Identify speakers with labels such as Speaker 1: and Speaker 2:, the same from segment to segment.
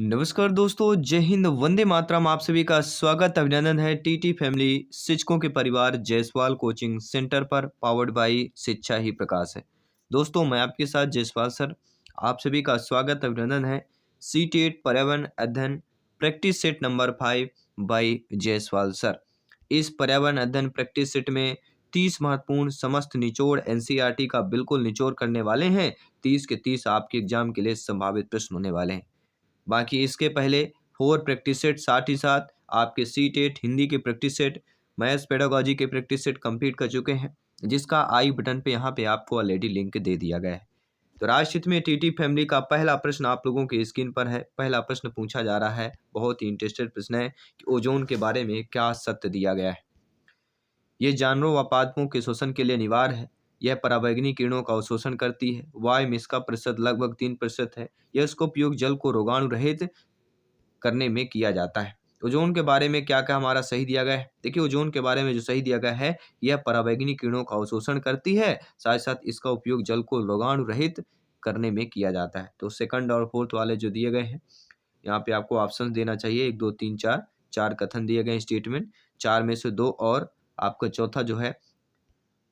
Speaker 1: नमस्कार दोस्तों, जय हिंद, वंदे मातरम। आप सभी का स्वागत अभिनंदन है टीटी फैमिली शिक्षकों के परिवार जायसवाल कोचिंग सेंटर पर, पावर्ड बाई शिक्षा ही प्रकाश है। दोस्तों, मैं आपके साथ जायसवाल सर, आप सभी का स्वागत अभिनंदन है सी टेट पर्यावरण अध्ययन practice set number 5 by Jaiswal sir. इस पर्यावरण अध्ययन प्रैक्टिस सेट में 30 महत्वपूर्ण समस्त निचोड़ एनसीईआरटी का बिल्कुल निचोड़ करने वाले हैं। 30 के 30 आपके एग्जाम के लिए संभावित प्रश्न होने वाले हैं। बाकी इसके पहले 4 प्रैक्टिस सेट, साथ ही साथ आपके सी टेट हिंदी के प्रैक्टिस सेट, मैथ्स पेडागोजी के प्रैक्टिस सेट कंप्लीट कर चुके हैं, जिसका आई बटन पे यहाँ पे आपको ऑलरेडी लिंक दे दिया गया है। तो राजहित में टीटी फैमिली का पहला प्रश्न आप लोगों की स्क्रीन पर है। पहला प्रश्न पूछा जा रहा है, बहुत ही इंटरेस्टेड प्रश्न है कि ओजोन के बारे में क्या सत्य दिया गया है। ये जानवरों व पादपों के शोषण के लिए अनिवार्य है। यह पराबैंगनी किरणों का अवशोषण करती है। वायु में इसका प्रतिशत लगभग 3% है। यह इसका उपयोग जल को रोगाणु रहित करने में किया जाता है। ओजोन के बारे में क्या क्या हमारा सही दिया गया है। देखिए, ओजोन के बारे में जो सही दिया गया है, यह पराबैंगनी किरणों का अवशोषण करती है, साथ साथ इसका उपयोग जल को रोगाणु रहित करने में किया जाता है। तो सेकंड और फोर्थ वाले जो दिए गए हैं, यहाँ पे आपको ऑप्शन देना चाहिए 1 2 3 4। 4 कथन दिए गए स्टेटमेंट, 4 में से 2 और आपका चौथा जो है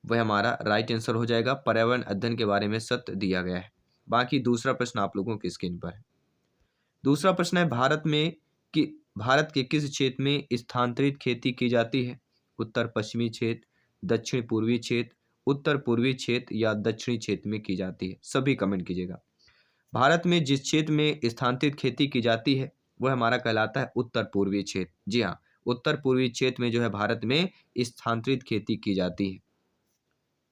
Speaker 1: वह हमारा राइट आंसर हो जाएगा। पर्यावरण अध्ययन के बारे में सत्य दिया गया है। बाकी दूसरा प्रश्न आप लोगों की स्क्रीन पर है। दूसरा प्रश्न है, भारत के किस क्षेत्र में स्थानांतरित खेती की जाती है। उत्तर पश्चिमी क्षेत्र, दक्षिण पूर्वी क्षेत्र, उत्तर पूर्वी क्षेत्र या दक्षिणी क्षेत्र में की जाती है। सभी कमेंट कीजिएगा। भारत में जिस क्षेत्र में स्थानांतरित खेती की जाती है वह हमारा कहलाता है उत्तर पूर्वी क्षेत्र। जी हाँ, उत्तर पूर्वी क्षेत्र में जो है भारत में स्थानांतरित खेती की जाती है।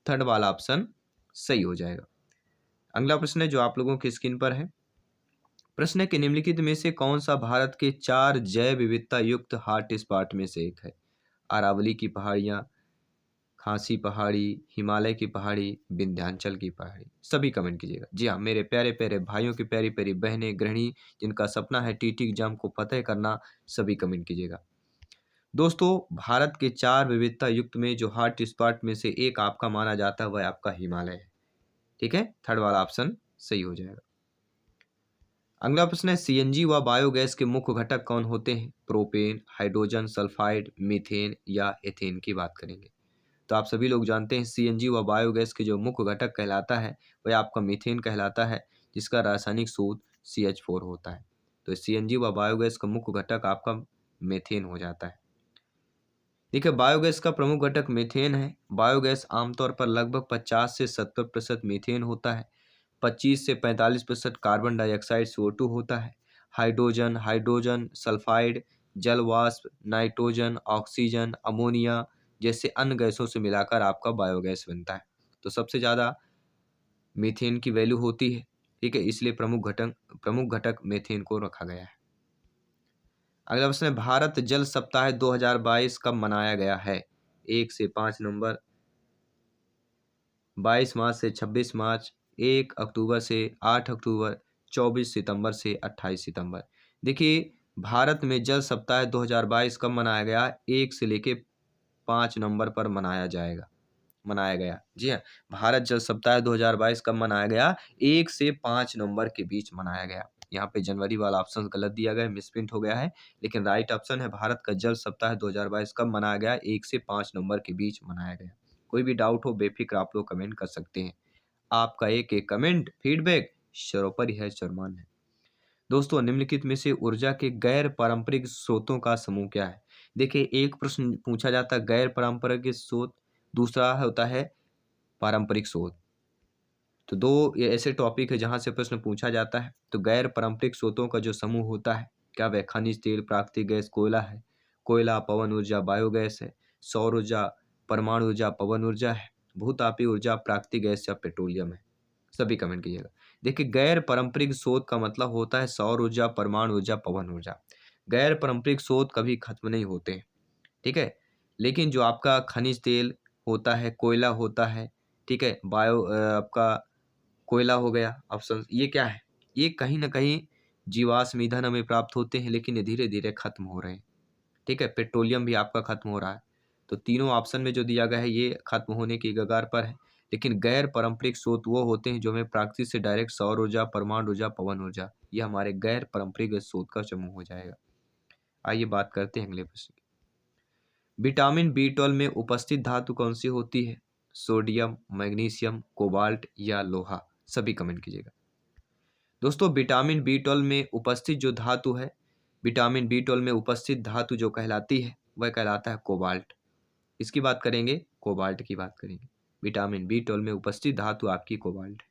Speaker 1: थर्ड वाला ऑप्शन सही हो जाएगा। अगला प्रश्न है जो आप लोगों की स्क्रीन पर है। प्रश्न है कि निम्नलिखित में से कौन सा भारत के 4 जैव विविधता युक्त हॉट स्पॉट में से एक है। अरावली की पहाड़ियाँ, खासी पहाड़ी, हिमालय की पहाड़ी, विंध्याचल की पहाड़ी। सभी कमेंट कीजिएगा। जी हाँ, मेरे प्यारे प्यारे भाइयों की प्यारी प्यारी बहनें, गृहिणी जिनका सपना है टीटी एग्जाम को फतेह करना, सभी कमेंट कीजिएगा। दोस्तों, भारत के 4 विविधता युक्त में जो हॉट स्पॉट में से एक आपका माना जाता है वह आपका हिमालय है। ठीक है, थर्ड वाला ऑप्शन सही हो जाएगा। अगला प्रश्न है, सीएनजी व बायोगैस के मुख्य घटक कौन होते हैं। प्रोपेन, हाइड्रोजन सल्फाइड, मीथेन या एथेन की बात करेंगे। तो आप सभी लोग जानते हैं सीएनजी व बायोगैस के जो मुख्य घटक कहलाता है वह आपका मीथेन कहलाता है, जिसका रासायनिक सूत्र CH4 होता है। तो सीएनजी व बायोगैस का मुख्य घटक आपका मीथेन हो जाता है। देखिए, बायोगैस का प्रमुख घटक मीथेन है। बायोगैस आमतौर पर लगभग 50 से 70% मीथेन होता है। 25 से 45% कार्बन डाइऑक्साइड CO2 होता है। हाइड्रोजन, हाइड्रोजन सल्फाइड, जल वाष्प, नाइट्रोजन, ऑक्सीजन, अमोनिया जैसे अन्य गैसों से मिलाकर आपका बायोगैस बनता है। तो सबसे ज़्यादा मीथेन की वैल्यू होती है। ठीक है, इसलिए प्रमुख घटक मीथेन को रखा गया है। अगला प्रश्न है, भारत जल सप्ताह 2022 कब मनाया गया है। 1 से 5 नवंबर, 22 मार्च से 26 मार्च, 1 अक्टूबर से 8 अक्टूबर, 24 सितंबर से 28 सितंबर। देखिए, भारत में जल सप्ताह 2022 कब मनाया गया। 1 से लेके 5 नवंबर पर मनाया गया। जी हाँ, भारत जल सप्ताह 2022 कब मनाया गया। 1 से 5 नवंबर के बीच मनाया गया। यहाँ पे जनवरी वाला ऑप्शन गलत दिया गया है, मिसप्रिंट हो गया है, लेकिन राइट ऑप्शन है भारत का जल सप्ताह 2022 कब मनाया गया। 1 से 5 नवंबर के बीच मनाया गया। कोई भी डाउट हो बेफिक्र आप लोग कमेंट कर सकते हैं। आपका एक एक कमेंट फीडबैक सर्वोपरि है, सम्मान है। दोस्तों, निम्नलिखित में से ऊर्जा के गैर पारंपरिक स्रोतों का समूह क्या है। देखिए, एक प्रश्न पूछा जाता है गैर पारंपरिक स्रोत, दूसरा होता है पारंपरिक स्रोत। तो दो ये ऐसे टॉपिक है जहां से प्रश्न पूछा जाता है। तो गैर पारंपरिक स्रोतों का जो समूह होता है, क्या वह खनिज तेल, प्राकृतिक गैस, कोयला है। कोयला, पवन ऊर्जा, बायोगैस है। सौर ऊर्जा, परमाणु ऊर्जा, पवन ऊर्जा है। भूतापीय ऊर्जा, प्राकृतिक गैस या पेट्रोलियम है। सभी कमेंट कीजिएगा। देखिए, गैर पारंपरिक स्रोत का मतलब होता है सौर ऊर्जा, परमाणु ऊर्जा, पवन ऊर्जा। गैर पारंपरिक स्रोत कभी खत्म नहीं होते हैं। ठीक है, लेकिन जो आपका खनिज तेल होता है, कोयला होता है, ठीक है, आपका कोयला हो गया ऑप्शन, ये क्या है, ये कहीं ना कहीं जीवाश्म ईंधन हमें प्राप्त होते हैं, लेकिन ये धीरे धीरे खत्म हो रहे हैं। ठीक है, पेट्रोलियम भी आपका खत्म हो रहा है। तो तीनों ऑप्शन में जो दिया गया है ये खत्म होने की कगार पर है। लेकिन गैर पारंपरिक स्रोत वो होते हैं जो हमें प्रकृति से डायरेक्ट सौर ऊर्जा, परमाणु ऊर्जा, पवन ऊर्जा, ये हमारे गैर पारंपरिक स्रोत का समूह हो जाएगा। आइए बात करते हैं अगले प्रश्न की। विटामिन बी 12 में उपस्थित धातु कौन सी होती है? सोडियम, मैग्नीशियम, कोबाल्ट या लोहा? सभी कमेंट कीजिएगा। दोस्तों विटामिन बी 12 में उपस्थित जो धातु है, विटामिन बी 12 में उपस्थित धातु जो कहलाती है वह कहलाता है कोबाल्ट। इसकी बात करेंगे, कोबाल्ट की बात करेंगे। विटामिन बी 12 में उपस्थित धातु आपकी कोबाल्ट है।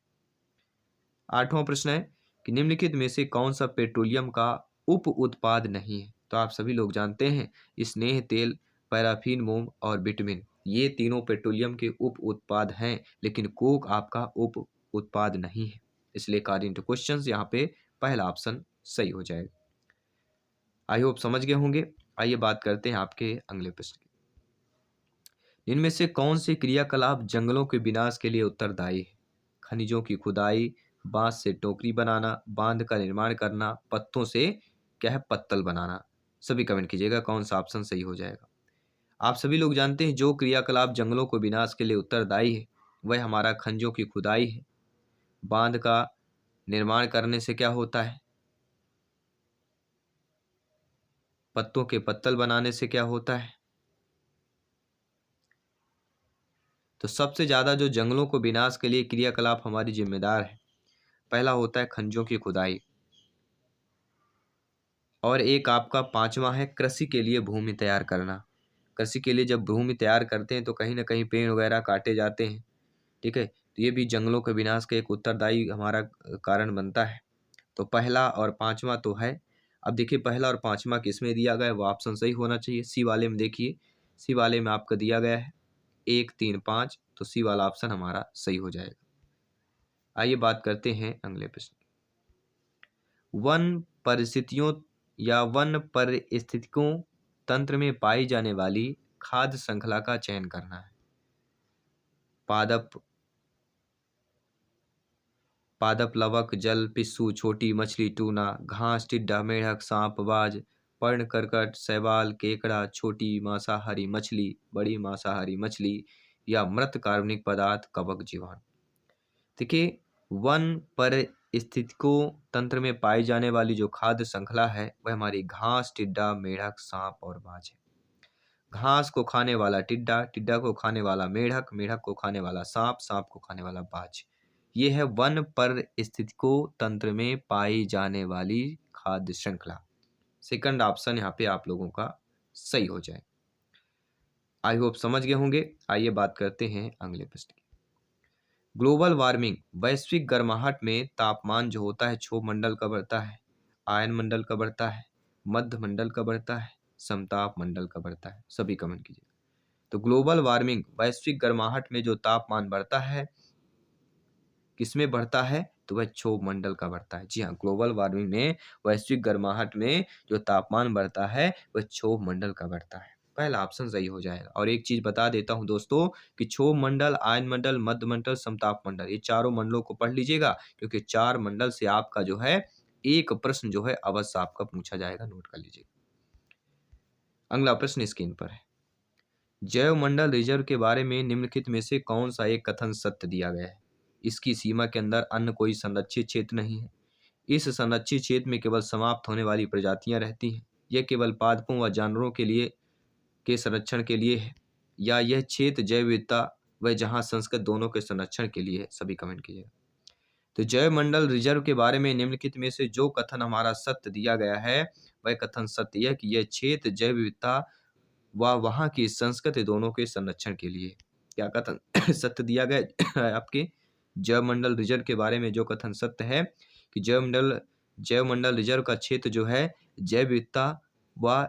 Speaker 1: 8वां प्रश्न है कि निम्नलिखित में से कौन सा पेट्रोलियम का उप उत्पाद नहीं है? तो आप सभी लोग जानते हैं स्नेह तेल, पैराफिन, मोम और बिटमिन, ये तीनों पेट्रोलियम के उप उत्पाद हैं, लेकिन कोक आपका उप उत्पाद नहीं है। इसलिए अकॉर्डिंग टू क्वेश्चन यहाँ पे पहला ऑप्शन सही हो जाएगा। आई होप समझ गए होंगे। आइए बात करते हैं आपके अगले प्रश्न की। इनमें से कौन से क्रियाकलाप जंगलों के विनाश के लिए उत्तरदायी है? खनिजों की खुदाई, बांस से टोकरी बनाना, बांध का निर्माण करना, पत्तों से क्या है पत्तल बनाना? सभी कमेंट कीजिएगा कौन सा ऑप्शन सही हो जाएगा। आप सभी लोग जानते हैं जो क्रियाकलाप जंगलों को विनाश के लिए उत्तरदायी है वह हमारा खनिजों की खुदाई है। बांध का निर्माण करने से क्या होता है? पत्तों के पत्तल बनाने से क्या होता है? तो सबसे ज्यादा जो जंगलों को विनाश के लिए क्रियाकलाप हमारी जिम्मेदार है, पहला होता है खनिजों की खुदाई, और एक आपका 5वां है कृषि के लिए भूमि तैयार करना। कृषि के लिए जब भूमि तैयार करते हैं तो कहीं ना कहीं पेड़ वगैरह काटे जाते हैं, ठीक है, तो ये भी जंगलों के विनाश का एक उत्तरदायी हमारा कारण बनता है। तो पहला और 5वां तो है। अब देखिए पहला और 5वां किसमें दिया गया है, वो ऑप्शन सही होना चाहिए। सी वाले में देखिए, सी वाले में आपका दिया गया है 1, 3, 5, तो सी वाला ऑप्शन हमारा सही हो जाएगा। आइए बात करते हैं अगले प्रश्न। वन परिस्थितियों या वन परिस्थितिकों तंत्र में पाई जाने वाली खाद्य श्रृंखला का चयन करना है। पादप, पादप, लवक, जल, पिस्सू, छोटी मछली, टूना, घास, टिड्डा, मेढक, सांप, बाज, पर्ण, करकट, शैवाल, केकड़ा, छोटी मांसाहारी मछली, बड़ी मांसाहारी मछली या मृत कार्बनिक पदार्थ, कवक, जीवाणु। देखिए वन परिस्थितिकों तंत्र में पाई जाने वाली जो खाद्य श्रृंखला है वह हमारी घास, टिड्डा, मेढक, सांप और बाज है। घास को खाने वाला टिड्डा, टिड्डा को खाने वाला मेढक, मेढक को खाने वाला सांप, सांप को खाने वाला बाज। ये है वन परिस्थितिकों तंत्र में पाई जाने वाली खाद्य श्रृंखला। सेकंड ऑप्शन यहाँ पे आप लोगों का सही हो जाए। आई होप समझ गए होंगे। आइए बात करते हैं अगले प्रश्न की। ग्लोबल वार्मिंग, वैश्विक गर्माहट में तापमान जो होता है क्षोभ मंडल का बढ़ता है, आयन मंडल का बढ़ता है, मध्य मंडल का बढ़ता है, समताप मंडल का बढ़ता है? सभी कमेंट कीजिए। तो ग्लोबल वार्मिंग, वैश्विक गर्माहट में जो तापमान बढ़ता है किसमें बढ़ता है? तो वह क्षोभ मंडल का बढ़ता है। जी हाँ, ग्लोबल वार्मिंग में वैश्विक गर्माहट में जो तापमान बढ़ता है वह क्षोभ मंडल का बढ़ता है। पहला ऑप्शन सही हो जाएगा। और एक चीज बता देता हूं दोस्तों कि क्षोभ मंडल, आयन मंडल, मध्य मंडल, समताप मंडल, ये चारों मंडलों को पढ़ लीजिएगा, क्योंकि 4 मंडल से आपका जो है एक प्रश्न जो है अवश्य आपका पूछा जाएगा, नोट कर लीजिएगा। अगला प्रश्न स्क्रीन पर है। जैव मंडल रिजर्व के बारे में निम्नलिखित में से कौन सा एक कथन सत्य दिया गया है? इसकी सीमा के अंदर अन्य कोई संरक्षित क्षेत्र नहीं है। इस संरक्षित क्षेत्र में केवल समाप्त होने वाली प्रजातियां रहती हैं। यह केवल पादपों व जानवरों के लिए के संरक्षण के लिए है, या यह क्षेत्र जैव विविधता व जहां संस्कृत दोनों के संरक्षण के लिए है? सभी कमेंट कीजिएगा। तो जैव मंडल रिजर्व के बारे में निम्नलिखित में से जो कथन हमारा सत्य दिया गया है वह कथन सत्य है कि यह क्षेत्र जैव विविधता व वहां की संस्कृति दोनों के संरक्षण के लिए। क्या कथन सत्य दिया गया है आपके जैव मंडल रिजर्व के बारे में? जो कथन सत्य है कि जैव मंडल रिजर्व का क्षेत्र जो है जैव विविधता व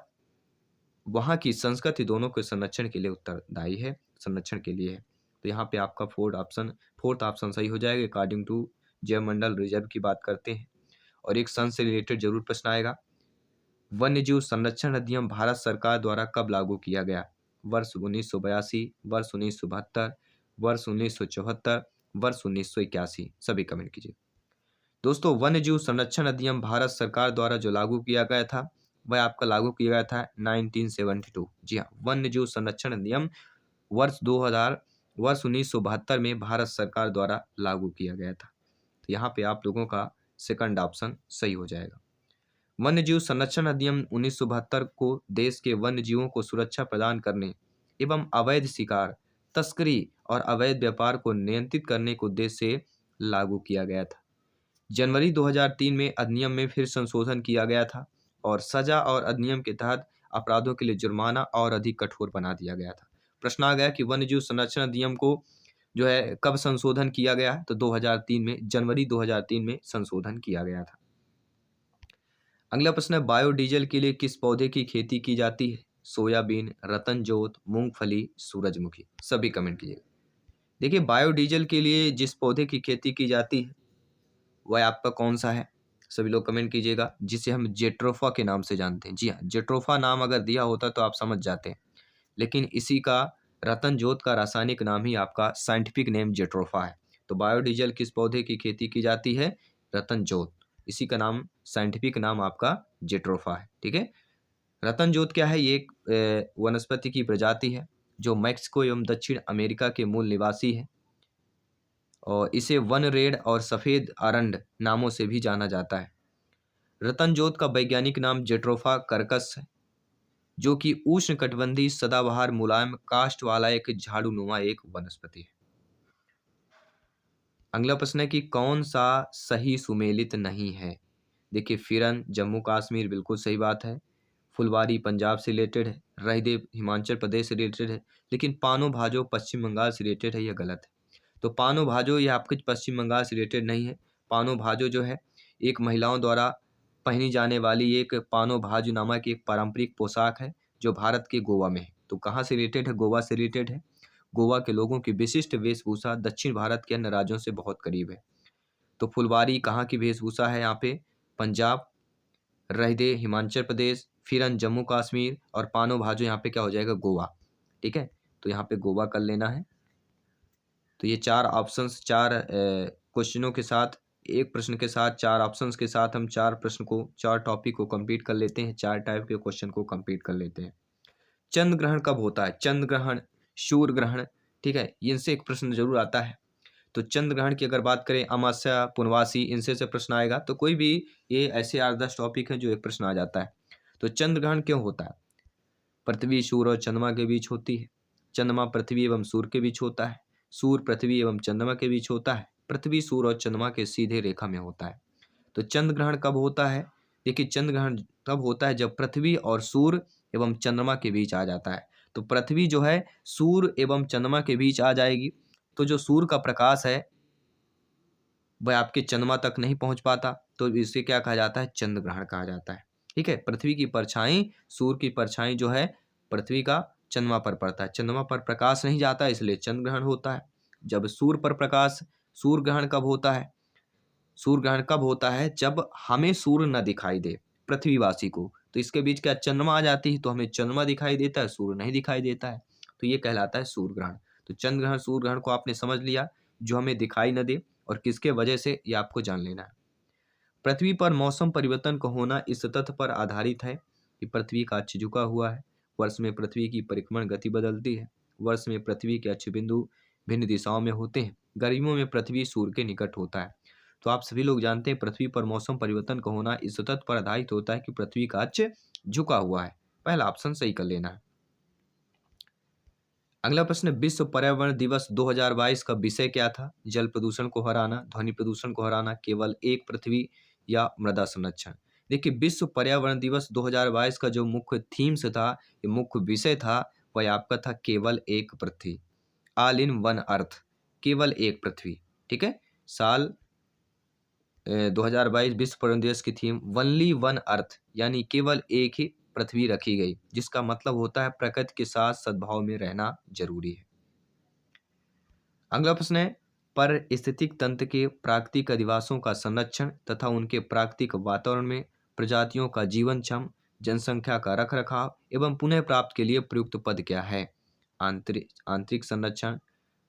Speaker 1: वहां की संस्कृति दोनों के संरक्षण के लिए उत्तरदायी है, संरक्षण के लिए है। तो यहाँ पे आपका फोर्थ ऑप्शन सही हो जाएगा अकॉर्डिंग टू जैव मंडल रिजर्व की बात करते हैं। और एक सन से रिलेटेड जरूर प्रश्न आएगा। वन्यजीव संरक्षण अधिनियम भारत सरकार द्वारा कब लागू किया गया? वर्ष 1982, वर्ष 1972, वर्ष 1974, वर्ष 1981? सभी कमेंट कीजिए। दोस्तों वन्यजीव संरक्षण अधिनियम भारत सरकार द्वारा जो लागू किया गया था वह आपका लागू किया गया था 1972। जी हाँ, वन्यजीव संरक्षण अधिनियम वर्ष 2000 वर्ष 1972 में भारत सरकार द्वारा लागू किया गया था। तो यहाँ पे आप लोगों का सेकंड ऑप्शन सही हो जाएगा। वन्य जीव संरक्षण अधिनियम 1972 को देश के वन्य जीवों को सुरक्षा प्रदान करने एवं अवैध शिकार, तस्करी और अवैध व्यापार को नियंत्रित करने के उद्देश्य से लागू किया गया था। जनवरी 2003 में अधिनियम में फिर संशोधन किया गया था और सजा और अधिनियम के तहत अपराधों के लिए जुर्माना और अधिक कठोर बना दिया गया था। प्रश्न आ गया कि वन्य जीव संरक्षण अधिनियम को जो है कब संशोधन किया गया? तो 2003 में, जनवरी 2003 में संशोधन किया गया था। अगला प्रश्न है, बायोडीजल के लिए किस पौधे की खेती की जाती है? सोयाबीन, रतनजोत, मूंगफली, सूरजमुखी। सभी कमेंट कीजिएगा। देखिए, बायोडीजल के लिए जिस पौधे की खेती की जाती है वह आपका कौन सा है? सभी लोग कमेंट कीजिएगा। जिसे हम जेट्रोफा के नाम से जानते हैं। जी हाँ, जेट्रोफा नाम अगर दिया होता तो आप समझ जाते हैं, लेकिन इसी का रतनजोत का रासायनिक नाम ही आपका साइंटिफिक नेम जेट्रोफा है। तो बायोडीजल किस पौधे की खेती की जाती है? रतनजोत। इसी का नाम, साइंटिफिक नाम आपका जेट्रोफा है। ठीक है। रतनजोत क्या है? ये एक वनस्पति की प्रजाति है जो मैक्सिको एवं दक्षिण अमेरिका के मूल निवासी है और इसे वन रेड और सफ़ेद अरंड नामों से भी जाना जाता है। रतनजोत का वैज्ञानिक नाम जेट्रोफा कर्कस है, जो कि उष्णकटिबंधीय सदाबहार मुलायम काष्ठ वाला एक झाड़ूनुमा एक वनस्पति है। अगला प्रश्न है कि कौन सा सही सुमेलित नहीं है? देखिए, फिरन जम्मू कश्मीर बिल्कुल सही बात है। फुलवारी पंजाब से रिलेटेड है। रहदेव हिमाचल प्रदेश से रिलेटेड है। लेकिन पानो भाजो पश्चिम बंगाल से रिलेटेड है, यह गलत है। तो पानो भाजो ये आपके पश्चिम बंगाल से रिलेटेड नहीं है। पानो भाजो जो है एक महिलाओं द्वारा पहनी जाने वाली एक पानो भाजो नामक एक पारंपरिक पोशाक है जो भारत के गोवा में है। तो कहाँ से रिलेटेड है? गोवा से रिलेटेड है। गोवा के लोगों की विशिष्ट वेशभूषा दक्षिण भारत के अन्य राज्यों से बहुत करीब है। तो फुलवारी कहाँ की वेशभूषा है? यहाँ पे पंजाब, रहदे हिमाचल प्रदेश, फिरन जम्मू कश्मीर और पानो भाजो यहाँ पे क्या हो जाएगा? गोवा। ठीक है, तो यहाँ पे गोवा कर लेना है। तो ये चार ऑप्शंस, चार क्वेश्चनों के साथ, एक प्रश्न के साथ, चार ऑप्शंस के साथ हम चार प्रश्न को, चार टॉपिक को कंप्लीट कर लेते हैं, चार टाइप के क्वेश्चन को कंप्लीट कर लेते हैं। चंद्र ग्रहण कब होता है? चंद्र ग्रहण, सूर्य ग्रहण, ठीक है, इनसे एक प्रश्न जरूर आता है। तो चंद्र ग्रहण की अगर बात करें, अमावस्या, पूर्णमासी, इनसे से प्रश्न आएगा। तो कोई भी ये ऐसे 8-10 टॉपिक हैं जो एक प्रश्न आ जाता है। तो चंद्र ग्रहण क्यों होता है? पृथ्वी, सूर्य और चंद्रमा के बीच होती है। चंद्रमा पृथ्वी एवं सूर्य के बीच होता है। सूर्य पृथ्वी एवं चंद्रमा के बीच होता है। पृथ्वी, सूर्य और चंद्रमा के सीधे रेखा में होता है। तो चंद्र ग्रहण कब होता है? देखिए, चंद्र ग्रहण तब होता है जब पृथ्वी और सूर्य एवं चंद्रमा के बीच आ जाता है। तो पृथ्वी जो है सूर्य एवं चंद्रमा के बीच आ जाएगी, तो जो सूर्य का प्रकाश है वह आपके चंद्रमा तक नहीं पहुंच पाता, तो इसे क्या कहा जाता है? चंद्र ग्रहण कहा जाता है। ठीक है, पृथ्वी की परछाई, सूर्य की परछाई जो है पृथ्वी का चंद्रमा पर पड़ता है। चंद्रमा पर प्रकाश नहीं जाता, इसलिए चंद्र ग्रहण होता है। जब सूर्य पर प्रकाश, सूर्य ग्रहण कब होता है? सूर्य ग्रहण कब होता है? जब हमें सूर्य न दिखाई दे, पृथ्वीवासी को। तो इसके बीच क्या चंद्रमा आ जाती है, तो हमें चंद्रमा दिखाई देता है, सूर्य नहीं दिखाई देता है। तो ये कहलाता है सूर्य ग्रहण। तो चंद्र ग्रहण, सूर्य ग्रहण को आपने समझ लिया, जो हमें दिखाई न दे और किसके वजह से, ये आपको जान लेना है। पृथ्वी पर मौसम परिवर्तन का होना इस तथ्य पर आधारित है कि पृथ्वी का अक्ष झुका हुआ है। वर्ष में पृथ्वी की परिक्रमण गति बदलती है। वर्ष में पृथ्वी के अक्ष बिंदु भिन्न दिशाओं में होते हैं। गर्मियों में पृथ्वी सूर्य के निकट होता है। तो आप सभी लोग जानते हैं पृथ्वी पर मौसम परिवर्तन का होना इस तथ्य पर आधारित होता है कि पृथ्वी का अक्ष झुका हुआ है। पहला ऑप्शन सही कर लेना है। अगला प्रश्न, विश्व पर्यावरण दिवस 2022 का विषय क्या था? जल प्रदूषण को हराना, ध्वनि प्रदूषण को हराना, केवल एक पृथ्वी या मृदा संरक्षण। देखिए, विश्व पर्यावरण दिवस 2022 का जो मुख्य थीम्स था, ये मुख्य विषय था, वह आपका था केवल एक पृथ्वी, ऑल इन वन अर्थ, केवल एक पृथ्वी। ठीक है, साल 2022 विश्व पर्यावरण दिवस की थीम वनली वन अर्थ, यानी केवल एक ही पृथ्वी रखी गई, जिसका मतलब होता है प्रकृति के साथ सद्भाव में रहना जरूरी है। अगला प्रश्न है, पारिस्थितिक तंत्र के प्राकृतिक अधिवासों का संरक्षण तथा उनके प्राकृतिक वातावरण में प्रजातियों का जीवनक्षम जनसंख्या का रखरखाव एवं पुनः प्राप्त के लिए प्रयुक्त पद क्या है? आंतरिक संरक्षण,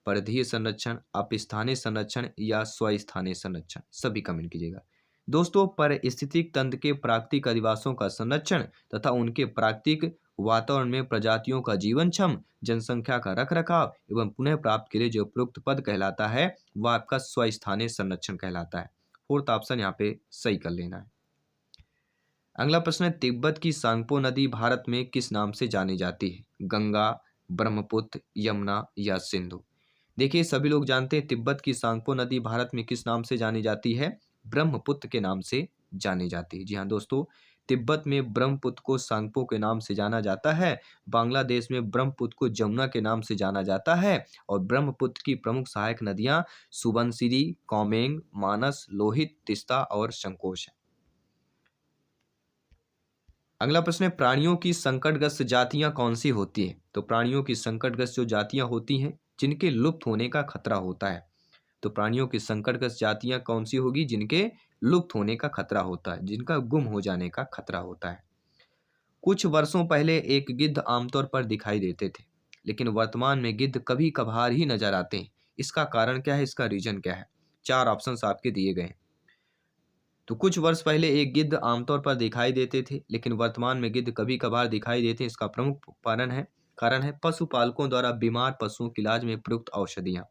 Speaker 1: परिधीय संरक्षण, अपस्थानीय संरक्षण या स्वस्थानीय संरक्षण। सभी कमेंट कीजिएगा। दोस्तों, पारिस्थितिक तंत्र के प्राकृतिक अधिवासों का संरक्षण तथा उनके प्राकृतिक वातावरण में प्रजातियों का जीवनक्षम, जनसंख्या का रखरखाव एवं पुनः प्राप्त के लिए जो उपयुक्त पद कहलाता है वह आपका स्वस्थानीय संरक्षण कहलाता है। फोर्थ ऑप्शन यहाँ पे सही कर लेना है। अगला प्रश्न है, तिब्बत की सांगपो नदी भारत में किस नाम से जानी जाती है? गंगा, ब्रह्मपुत्र, यमुना या सिंधु? देखिए सभी लोग जानते हैं तिब्बत की सांगपो नदी भारत में किस नाम से जानी जाती है? ब्रह्मपुत्र के नाम से जानी जाती है। जी हाँ दोस्तों, तिब्बत में ब्रह्मपुत्र को सांगपो के नाम से जाना जाता है। बांग्लादेश में ब्रह्मपुत्र को जमुना के नाम से जाना जाता है। और ब्रह्मपुत्र की प्रमुख सहायक नदियां सुबनसिरी, कौमेंग, मानस, लोहित, तिस्ता और संकोश है। अगला प्रश्न है, प्राणियों की संकटग्रस्त जातियां कौन सी होती है? तो प्राणियों की संकटग्रस्त जो जातियां होती हैं जिनके लुप्त होने का खतरा होता है, तो प्राणियों की संकटग्रस्त जातियां कौन सी होगी? जिनके लुप्त होने का खतरा होता है, जिनका गुम हो जाने का खतरा होता है। कुछ वर्षों पहले एक गिद्ध आमतौर पर दिखाई देते थे, लेकिन वर्तमान में गिद्ध कभी कभार ही नजर आते हैं। इसका कारण क्या है? इसका रीजन क्या है? चार ऑप्शंस आपके दिए गए हैं। तो कुछ वर्ष पहले एक गिद्ध आमतौर पर दिखाई देते थे, लेकिन वर्तमान में गिद्ध कभी कभार दिखाई देते हैं। इसका प्रमुख कारण है पशुपालकों द्वारा बीमार पशुओं के इलाज में प्रयुक्त औषधियाँ।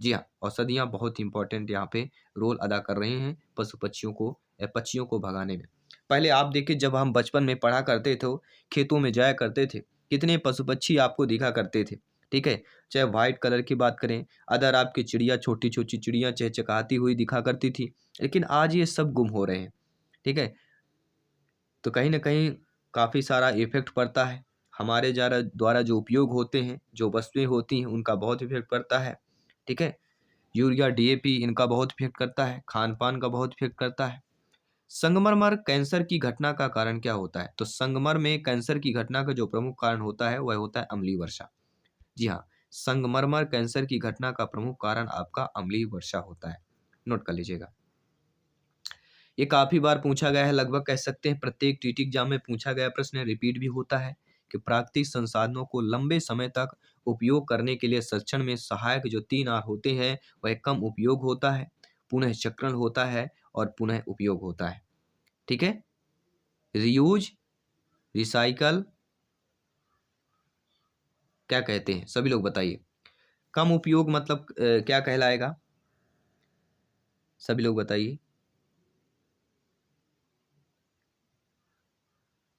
Speaker 1: जी हाँ, औषधियाँ बहुत इंपॉर्टेंट यहाँ पे रोल अदा कर रहे हैं पशु पक्षियों को पक्षियों को भगाने में। पहले आप देखिए, जब हम बचपन में पढ़ा करते थे, खेतों में जाया करते थे, कितने पशु पक्षी आपको दिखा करते थे। ठीक है, चाहे व्हाइट कलर की बात करें, अदर आपकी चिड़िया, छोटी छोटी चिड़िया चहचहाती हुई दिखा करती थी, लेकिन आज ये सब गुम हो रहे हैं। ठीक है, तो कहीं ना कहीं काफ़ी सारा इफेक्ट पड़ता है हमारे द्वारा जो उपयोग होते हैं, जो वस्तुएं होती हैं, उनका बहुत इफेक्ट पड़ता है। ठीक है, यूरिया, डीएपी, इनका बहुत इफेक्ट करता है। खान पान का बहुत इफेक्ट करता है। संगमरमर कैंसर की घटना का कारण क्या होता है? तो संगमर में कैंसर की घटना का जो प्रमुख कारण होता है वह होता है अम्लीय वर्षा। जी हाँ, संगमरमर कैंसर की घटना का प्रमुख कारण आपका अम्लीय वर्षा होता है। नोट कर लीजिएगा। ये काफी बार पूछा गया है, लगभग कह सकते हैं प्रत्येक टीटी एग्जाम में पूछा गया प्रश्न रिपीट भी होता है कि प्राकृतिक संसाधनों को लंबे समय तक उपयोग करने के लिए संरक्षण में सहायक जो 3 R होते हैं वह कम उपयोग होता है, पुनः चक्रण होता है और पुनः उपयोग होता है। ठीक है, रियूज, रिसाइकल, क्या कहते हैं सभी लोग बताइए। कम उपयोग मतलब क्या कहलाएगा? सभी लोग बताइए।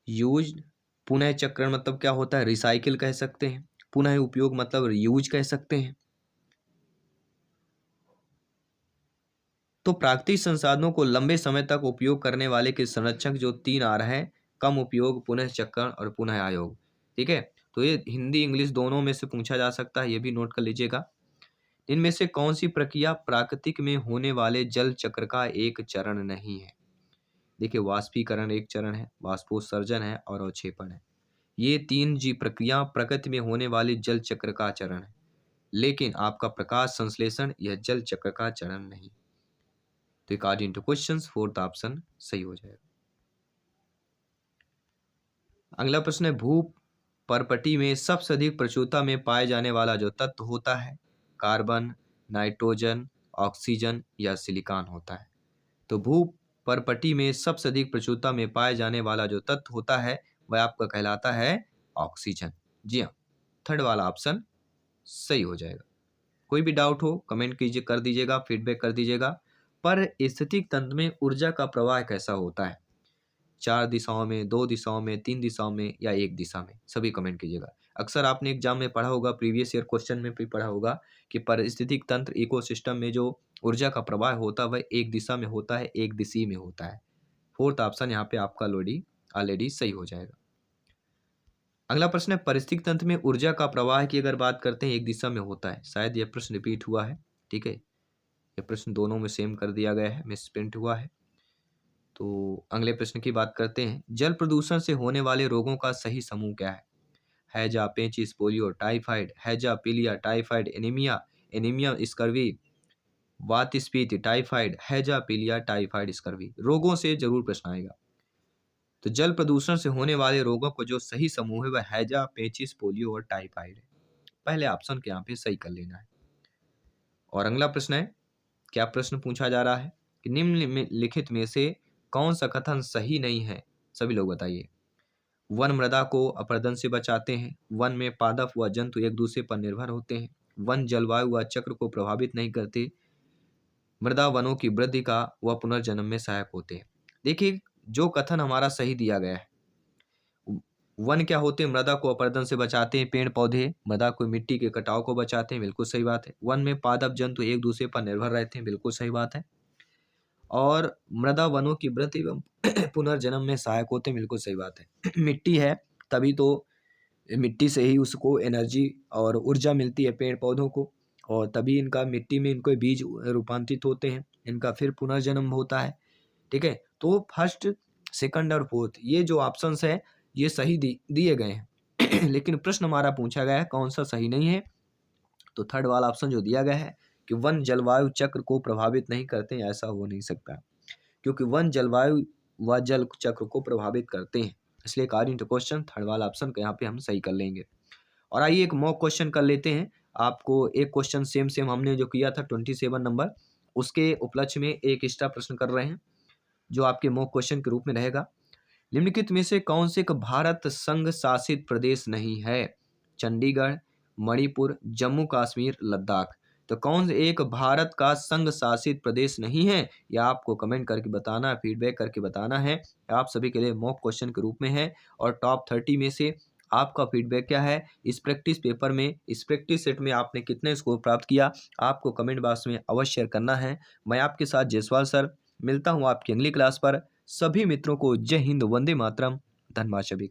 Speaker 1: यूज, पुनः चक्रण मतलब क्या होता है? रिसाइकिल कह सकते हैं। पुनः उपयोग मतलब यूज कह सकते हैं। तो प्राकृतिक संसाधनों को लंबे समय तक उपयोग करने वाले के संरक्षक जो 3 R हैं, कम उपयोग, पुनः चक्रण और पुनः आयोग। ठीक है, तो ये हिंदी इंग्लिश दोनों में से पूछा जा सकता है, ये भी नोट कर लीजिएगा। इनमें से कौन सी प्रक्रिया प्राकृतिक में होने वाले जल चक्र का एक चरण नहीं है? देखिए, वाष्पीकरण एक चरण है, वाष्पोत्सर्जन है और अवक्षेपण है। ये 3 प्रक्रिया प्रकृति में होने वाली जल चक्र का चरण है, लेकिन आपका प्रकाश संश्लेषण यह जल चक्र का चरण नहीं। तो according two questions fourth option सही हो जाएगा। अगला प्रश्न है, भू परपटी में सबसे अधिक प्रचुरता में पाए जाने वाला जो तत्व होता है, कार्बन, नाइट्रोजन, ऑक्सीजन या सिलिकॉन होता है? तो भू परपटी में सबसे अधिक प्रचुरता में पाए जाने वाला जो तत्व होता है वह आपका कहलाता है ऑक्सीजन। जी हाँ, थर्ड वाला ऑप्शन सही हो जाएगा। कोई भी डाउट हो कमेंट कीजिए, कर दीजिएगा, फीडबैक कर दीजिएगा। पर स्थितिक तंत्र में ऊर्जा का प्रवाह कैसा होता है? 4 दिशाओं में, 2 दिशाओं में, 3 दिशाओं में या एक दिशा में? सभी कमेंट कीजिएगा। अक्सर आपने एग्जाम में पढ़ा होगा, प्रीवियस ईयर क्वेश्चन में भी पढ़ा होगा कि पारिस्थितिक तंत्र इकोसिस्टम में जो ऊर्जा का प्रवाह होता है वह एक दिशा में होता है, एक दिशा में होता है। फोर्थ ऑप्शन यहाँ पे आपका ऑलरेडी सही हो जाएगा। अगला प्रश्न है, परिस्थितिक तंत्र में ऊर्जा का प्रवाह की अगर बात करते हैं एक दिशा में होता है। शायद यह प्रश्न रिपीट हुआ है। ठीक है, यह प्रश्न दोनों में सेम कर दिया गया है, मिसप्रिंट हुआ है। तो अगले प्रश्न की बात करते हैं, जल प्रदूषण से होने वाले रोगों का सही समूह क्या है? हैजा, पेचिस, पोलियो, टाइफाइड, हैजा, पीलिया, टाइफाइड, एनीमिया, एनीमिया स्कर्वी, वातस्फीति, टाइफाइड, हैजा, पीलिया, टाइफाइड, स्कर्वी। रोगों से जरूर प्रश्न आएगा। तो जल प्रदूषण से होने वाले रोगों को जो सही समूह है वह हैजा, पेचिस, पोलियो और टाइफाइड है। पहले ऑप्शन के यहाँ पे सही कर लेना है। और अगला प्रश्न है, क्या प्रश्न पूछा जा रहा है कि निम्नलिखित में से कौन सा कथन सही नहीं है? सभी लोग बताइए। वन मृदा को अपरदन से बचाते हैं। वन में पादप व जंतु एक दूसरे पर निर्भर होते हैं। वन जलवायु व चक्र को प्रभावित नहीं करते। मृदा वनों की वृद्धि का व पुनर्जन्म में सहायक होते हैं। देखिए, जो कथन हमारा सही दिया गया है, वन क्या होते हैं? मृदा को अपरदन से बचाते हैं। पेड़ पौधे मृदा को मिट्टी के कटाव को बचाते हैं, बिल्कुल सही बात है। वन में पादप जंतु एक दूसरे पर निर्भर रहते हैं, बिल्कुल सही बात है। और मृदा वनों की वृद्धि एवं पुनर्जन्म में सहायक होते हैं, बिल्कुल सही बात है। मिट्टी है, तभी तो मिट्टी से ही उसको एनर्जी और ऊर्जा मिलती है पेड़ पौधों को, और तभी इनका मिट्टी में इनको बीज रूपांतरित होते हैं, इनका फिर पुनर्जन्म होता है। ठीक है, तो फर्स्ट, सेकंड और फोर्थ ये जो ऑप्शंस है ये सही दिए गए हैं। लेकिन प्रश्न हमारा पूछा गया है कौन सा सही नहीं है, तो थर्ड वाला ऑप्शन जो दिया गया है कि वन जलवायु चक्र को प्रभावित नहीं करते हैं, ऐसा हो नहीं सकता, क्योंकि वन जलवायु व जल चक्र को प्रभावित करते हैं। इसलिए अकॉर्डिंग टू क्वेश्चन थर्ड वाला ऑप्शन का यहाँ पे हम सही कर लेंगे। और आइए एक मॉक क्वेश्चन कर लेते हैं। आपको एक क्वेश्चन सेम सेम हमने जो किया था 27 नंबर, उसके उपलक्ष्य में एक एक्स्ट्रा प्रश्न कर रहे हैं जो आपके मॉक क्वेश्चन के रूप में रहेगा। निम्नलिखित में से कौन से एक भारत संघ शासित प्रदेश नहीं है? चंडीगढ़, मणिपुर, जम्मू कश्मीर, लद्दाख। तो कौन एक भारत का संघ शासित प्रदेश नहीं है, यह आपको कमेंट करके बताना है, फीडबैक करके बताना है। आप सभी के लिए मॉक क्वेश्चन के रूप में है। और टॉप 30 में से आपका फीडबैक क्या है? इस प्रैक्टिस पेपर में, इस प्रैक्टिस सेट में आपने कितने स्कोर प्राप्त किया, आपको कमेंट बॉक्स में अवश्य शेयर करना है। मैं आपके साथ जायसवाल सर मिलता हूँ आपकी अगली क्लास पर। सभी मित्रों को जय हिंद, वंदे मातरम, धन्यवाद सभी का।